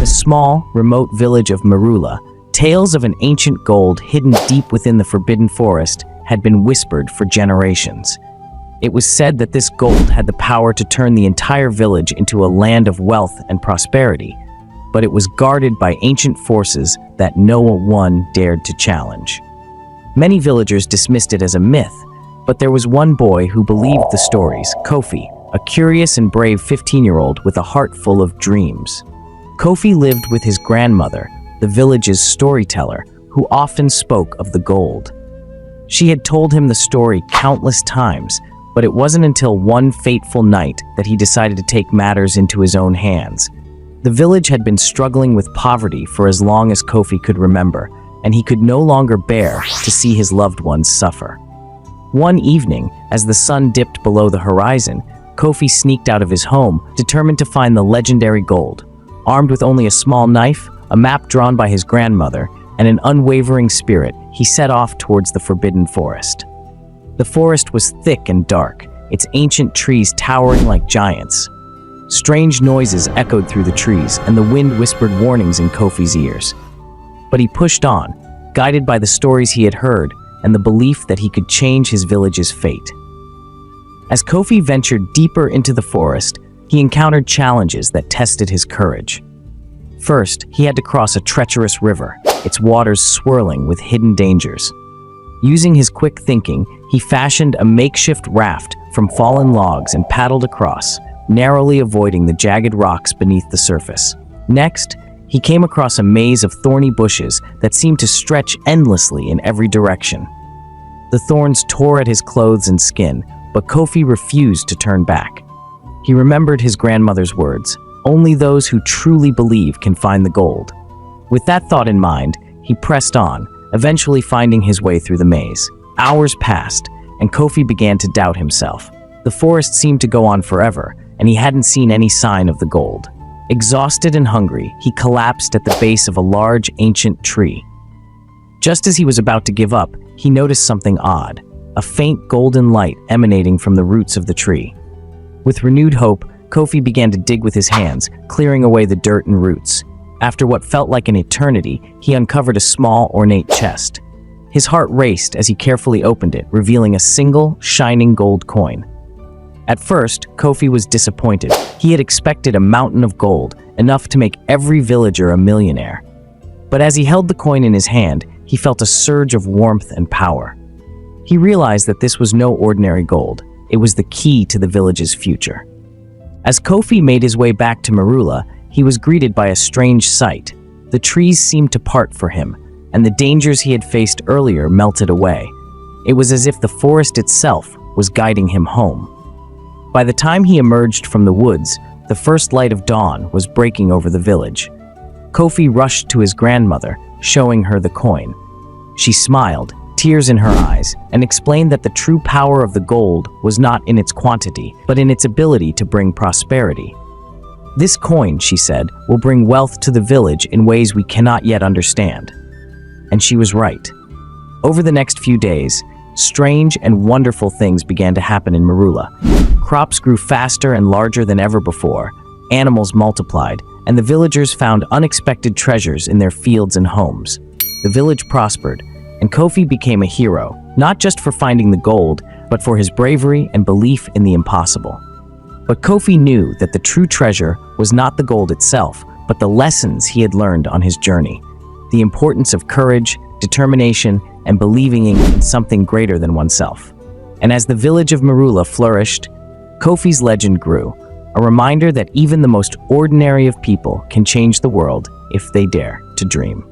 small, remote village of Marula, tales of an ancient gold hidden deep within the forbidden forest had been whispered for generations. It was said that this gold had the power to turn the entire village into a land of wealth and prosperity, but it was guarded by ancient forces that no one dared to challenge. Many villagers dismissed it as a myth, but there was one boy who believed the stories, Kofi, a curious and brave 15-year-old with a heart full of dreams. Kofi lived with his grandmother, the village's storyteller, who often spoke of the gold. She had told him the story countless times, but it wasn't until one fateful night that he decided to take matters into his own hands. The village had been struggling with poverty for as long as Kofi could remember, and he could no longer bear to see his loved ones suffer. One evening, as the sun dipped below the horizon, Kofi sneaked out of his home, determined to find the legendary gold. Armed with only a small knife, a map drawn by his grandmother, and an unwavering spirit, he set off towards the forbidden forest. The forest was thick and dark, its ancient trees towering like giants. Strange noises echoed through the trees, and the wind whispered warnings in Kofi's ears. But he pushed on, guided by the stories he had heard and the belief that he could change his village's fate. As Kofi ventured deeper into the forest, he encountered challenges that tested his courage. First, he had to cross a treacherous river, its waters swirling with hidden dangers. Using his quick thinking, he fashioned a makeshift raft from fallen logs and paddled across, narrowly avoiding the jagged rocks beneath the surface. Next, he came across a maze of thorny bushes that seemed to stretch endlessly in every direction. The thorns tore at his clothes and skin, but Kofi refused to turn back. He remembered his grandmother's words, "Only those who truly believe can find the gold." With that thought in mind, he pressed on, eventually finding his way through the maze. Hours passed, and Kofi began to doubt himself. The forest seemed to go on forever, and he hadn't seen any sign of the gold. Exhausted and hungry, he collapsed at the base of a large, ancient tree. Just as he was about to give up, he noticed something odd, a faint golden light emanating from the roots of the tree. With renewed hope, Kofi began to dig with his hands, clearing away the dirt and roots. After what felt like an eternity, he uncovered a small, ornate chest. His heart raced as he carefully opened it, revealing a single, shining gold coin. At first, Kofi was disappointed. He had expected a mountain of gold, enough to make every villager a millionaire. But as he held the coin in his hand, he felt a surge of warmth and power. He realized that this was no ordinary gold. It was the key to the village's future. As Kofi made his way back to Marula, he was greeted by a strange sight. The trees seemed to part for him, and the dangers he had faced earlier melted away. It was as if the forest itself was guiding him home. By the time he emerged from the woods, the first light of dawn was breaking over the village. Kofi rushed to his grandmother, showing her the coin. She smiled, tears in her eyes, and explained that the true power of the gold was not in its quantity, but in its ability to bring prosperity. "This coin," she said, "will bring wealth to the village in ways we cannot yet understand." And she was right. Over the next few days, strange and wonderful things began to happen in Marula. Crops grew faster and larger than ever before, animals multiplied, and the villagers found unexpected treasures in their fields and homes. The village prospered, and Kofi became a hero, not just for finding the gold, but for his bravery and belief in the impossible. But Kofi knew that the true treasure was not the gold itself, but the lessons he had learned on his journey. The importance of courage, determination, and believing in something greater than oneself. And as the village of Marula flourished, Kofi's legend grew, a reminder that even the most ordinary of people can change the world if they dare to dream.